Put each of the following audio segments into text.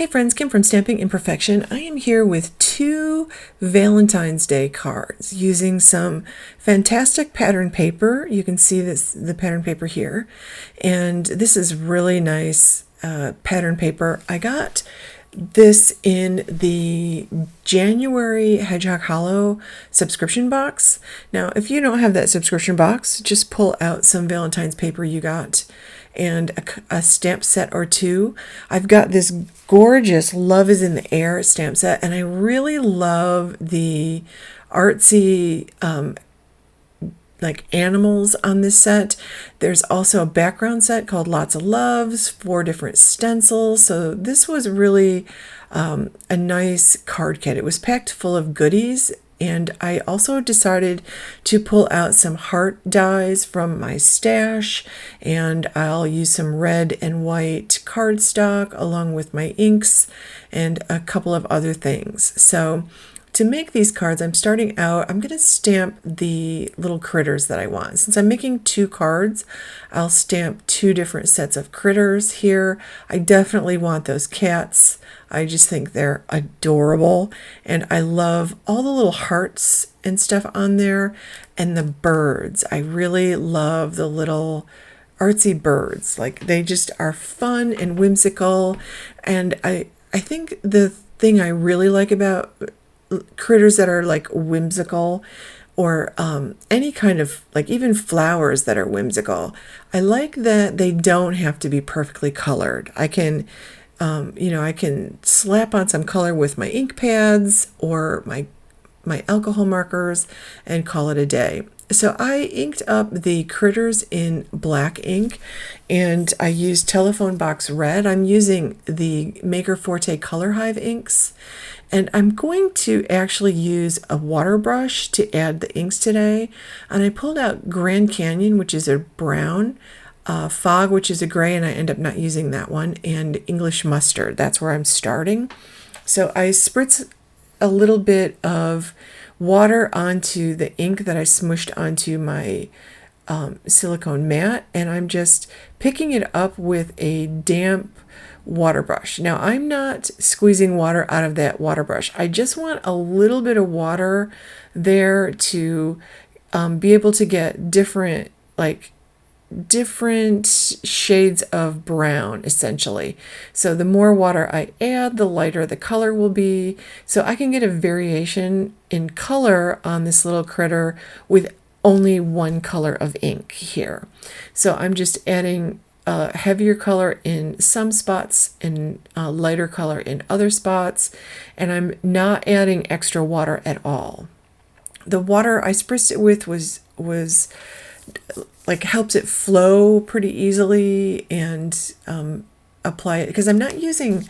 Hey friends, Kim from Stamping Imperfection. I am here with 2 Valentine's Day cards using some fantastic pattern paper. You can see the pattern paper here. And this is really nice pattern paper. I got this in the January Hedgehog Hollow subscription box. Now, if you don't have that subscription box, just pull out some Valentine's paper you got and a stamp set or 2. I've got this gorgeous Love is in the Air stamp set, and I really love the artsy like animals on this set. There's also a background set called Lots of Loves, 4 different stencils. So this was really a nice card kit. It was packed full of goodies. And I also decided to pull out some heart dies from my stash, and I'll use some red and white cardstock along with my inks and a couple of other things. So to make these cards, I'm starting out, I'm going to stamp the little critters that I want. Since I'm making 2 cards, I'll stamp 2 different sets of critters here. I definitely want those cats. I just think they're adorable, and I love all the little hearts and stuff on there, and the birds. I really love the little artsy birds. Like, they just are fun and whimsical, and I think the thing I really like about critters that are like whimsical, or any kind of, like, even flowers that are whimsical, I like that they don't have to be perfectly colored. I can I can slap on some color with my ink pads or my alcohol markers and call it a day. So I inked up the critters in black ink, and I used Telephone Box Red. I'm using the Maker Forte Color Hive inks, and I'm going to actually use a water brush to add the inks today. And I pulled out Grand Canyon, which is a brown, Fog, which is a gray, and I end up not using that one, and English Mustard. That's where I'm starting. So I spritz a little bit of water onto the ink that I smushed onto my silicone mat, and I'm just picking it up with a damp water brush. Now, I'm not squeezing water out of that water brush. I just want a little bit of water there to be able to get different shades of brown, essentially. So the more water I add, the lighter the color will be. So I can get a variation in color on this little critter with only one color of ink here. So I'm just adding heavier color in some spots and lighter color in other spots, and I'm not adding extra water at all. The water I spritzed it with was like helps it flow pretty easily, and apply it, because I'm not using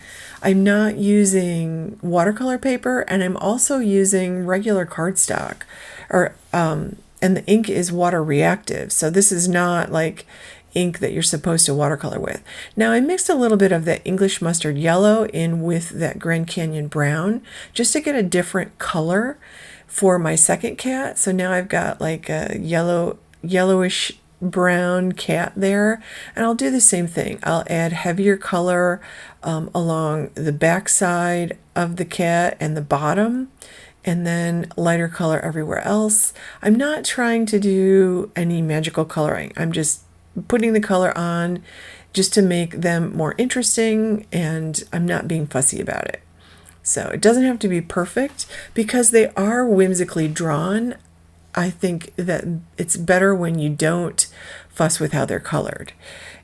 watercolor paper, and I'm also using regular cardstock, and the ink is water reactive. So this is not like ink that you're supposed to watercolor with. Now, I mixed a little bit of that English Mustard yellow in with that Grand Canyon brown just to get a different color for my second cat. So now I've got like a yellowish brown cat there, and I'll do the same thing. I'll add heavier color along the back side of the cat and the bottom, and then lighter color everywhere else. I'm not trying to do any magical coloring. I'm just putting the color on just to make them more interesting, and I'm not being fussy about it. So it doesn't have to be perfect because they are whimsically drawn. I think that it's better when you don't fuss with how they're colored.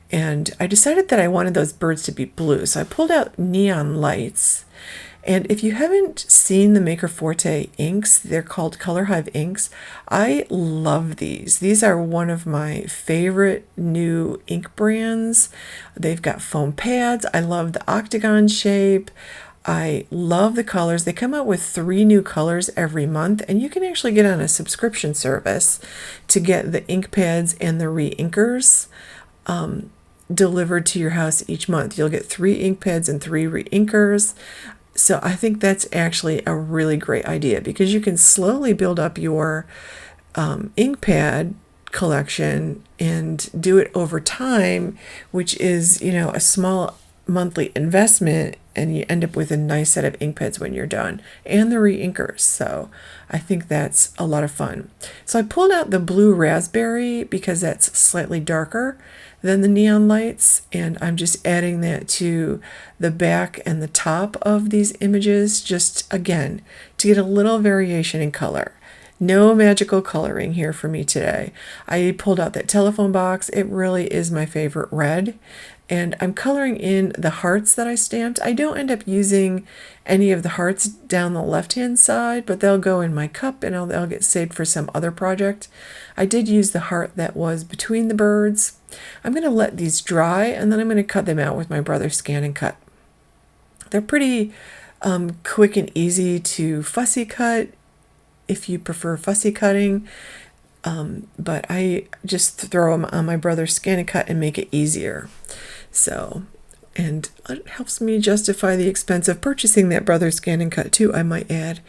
And I decided that I wanted those birds to be blue. So I pulled out neon lights. And if you haven't seen the Maker Forte inks, they're called Color Hive inks. I love these. These are one of my favorite new ink brands. They've got foam pads. I love the octagon shape. I love the colors. They come out with 3 new colors every month, and you can actually get on a subscription service to get the ink pads and the re-inkers delivered to your house each month. You'll get 3 ink pads and 3 re-inkers. So I think that's actually a really great idea, because you can slowly build up your ink pad collection and do it over time, which is, a small monthly investment, and you end up with a nice set of ink pads when you're done, and the re-inkers. So I think that's a lot of fun. So I pulled out the blue raspberry because that's slightly darker than the neon lights, and I'm just adding that to the back and the top of these images, just again to get a little variation in color. No magical coloring here for me today. I pulled out that telephone box. It really is my favorite red. And I'm coloring in the hearts that I stamped. I don't end up using any of the hearts down the left-hand side, but they'll go in my cup and they'll get saved for some other project. I did use the heart that was between the birds. I'm going to let these dry, and then I'm going to cut them out with my brother's Scan and Cut. They're pretty quick and easy to fussy cut if you prefer fussy cutting, but I just throw them on my brother's Scan and Cut and make it easier. So, and it helps me justify the expense of purchasing that brother's Scan and Cut too, I might add.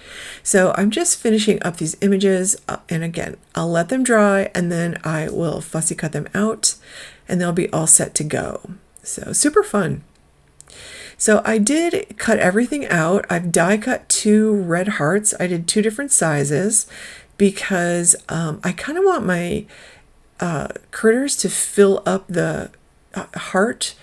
So I'm just finishing up these images, and again, I'll let them dry, and then I will fussy cut them out, and they'll be all set to go. So super fun. So I did cut everything out. I've die cut 2 red hearts. I did 2 different sizes because I kind of want my critters to fill up the heart,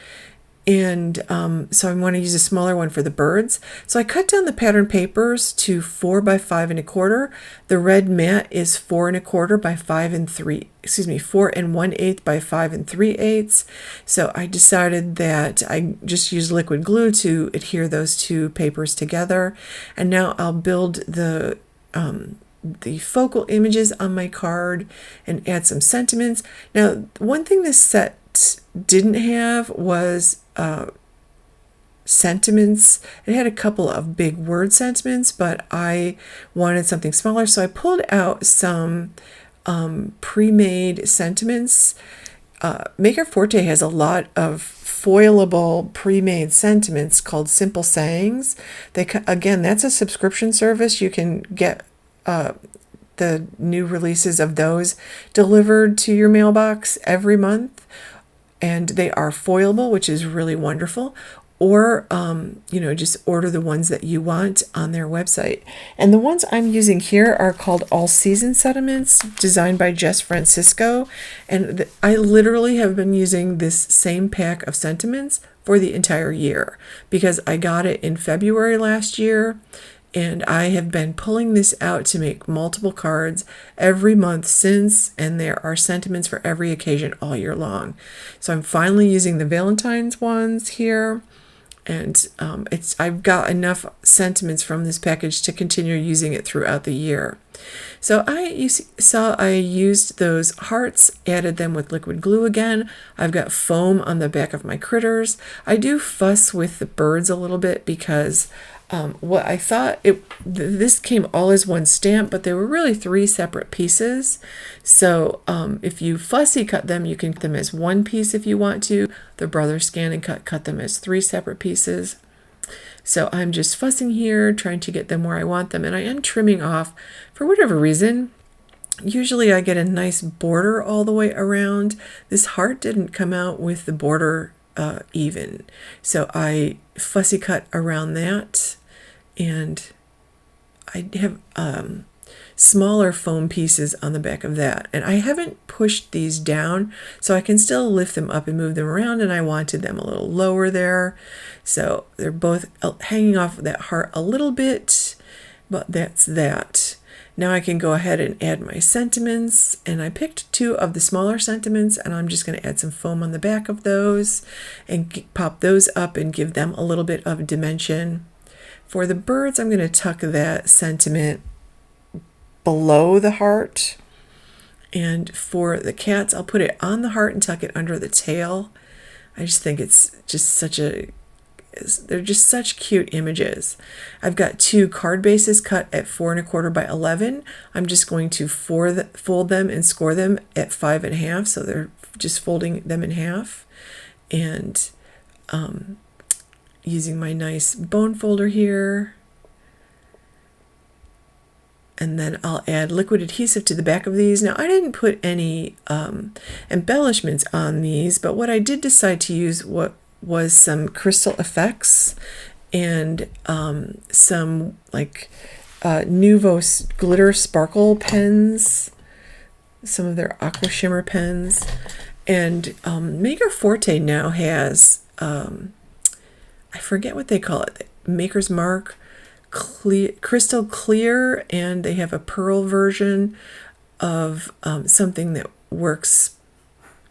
and so I want to use a smaller one for the birds. So I cut down the pattern papers to 4 by 5 1/4. The red mat is 4 1/4 by 4 1/8 by 5 3/8. So I decided that I just use liquid glue to adhere those 2 papers together, and now I'll build the focal images on my card and add some sentiments. Now, one thing this set didn't have was sentiments. It had a couple of big word sentiments, but I wanted something smaller, so I pulled out some pre-made sentiments. Maker Forte has a lot of foilable pre-made sentiments called Simple Sayings. Again, that's a subscription service. You can get the new releases of those delivered to your mailbox every month, and they are foilable, which is really wonderful. Or just order the ones that you want on their website. And the ones I'm using here are called All Season Sentiments, designed by Jess Francisco, and I literally have been using this same pack of sentiments for the entire year because I got it in February last year, and I have been pulling this out to make multiple cards every month since, and there are sentiments for every occasion all year long. So I'm finally using the Valentine's ones here, and I've got enough sentiments from this package to continue using it throughout the year. So you saw I used those hearts, added them with liquid glue again. I've got foam on the back of my critters. I do fuss with the birds a little bit because what I thought, this came all as one stamp, but they were really 3 separate pieces. So if you fussy cut them, you can cut them as one piece if you want to. The brother Scan and cut them as 3 separate pieces. So I'm just fussing here, trying to get them where I want them, and I am trimming off for whatever reason. Usually I get a nice border all the way around. This heart didn't come out with the border even, so I fussy cut around that. And I have smaller foam pieces on the back of that. And I haven't pushed these down, so I can still lift them up and move them around, and I wanted them a little lower there. So they're both hanging off that heart a little bit, but that's that. Now I can go ahead and add my sentiments, and I picked 2 of the smaller sentiments, and I'm just going to add some foam on the back of those and pop those up and give them a little bit of dimension. For the birds, I'm going to tuck that sentiment below the heart. And for the cats, I'll put it on the heart and tuck it under the tail. I just think it's just they're just such cute images. I've got 2 card bases cut at 4 1/4 by 11. I'm just going to fold them and score them at 5 1/2. So they're just folding them in half. And using my nice bone folder here, and then I'll add liquid adhesive to the back of these. Now I didn't put any embellishments on these, but what I did decide to use was some crystal effects and some like Nuvo glitter sparkle pens, some of their aqua shimmer pens. And Maker Forte now has, I forget what they call it, Maker's Mark, crystal clear, and they have a pearl version of something that works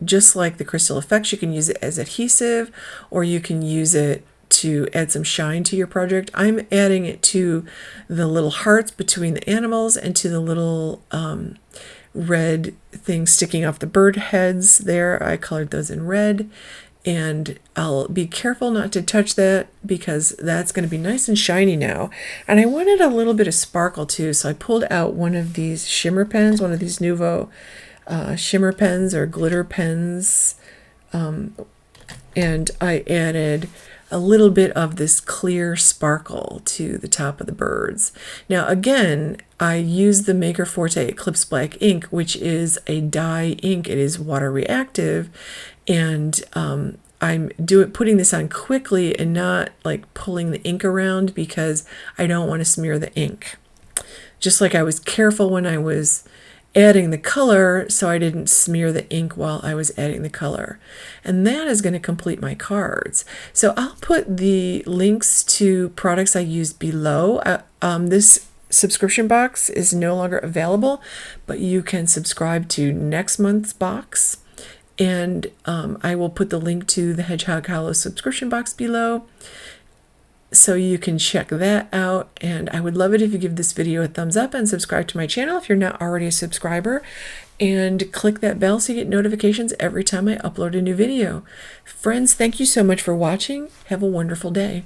just like the crystal effects. You can use it as adhesive, or you can use it to add some shine to your project. I'm adding it to the little hearts between the animals and to the little red things sticking off the bird heads there. I colored those in red, and I'll be careful not to touch that because that's going to be nice and shiny now. And I wanted a little bit of sparkle too, so I pulled out one of these shimmer pens, one of these Nuvo shimmer pens or glitter pens, and I added a little bit of this clear sparkle to the top of the birds. Now again, I use the Maker Forte Eclipse Black ink, which is a dye ink. It is water reactive, and I'm putting this on quickly and not like pulling the ink around because I don't want to smear the ink. Just like I was careful when I was adding the color so I didn't smear the ink while I was adding the color. And that is going to complete my cards. So I'll put the links to products I used below. This subscription box is no longer available, but you can subscribe to next month's box. And I will put the link to the Hedgehog Hollow subscription box below, so you can check that out. And I would love it if you give this video a thumbs up and subscribe to my channel if you're not already a subscriber, and click that bell so you get notifications every time I upload a new video. Friends, thank you so much for watching. Have a wonderful day.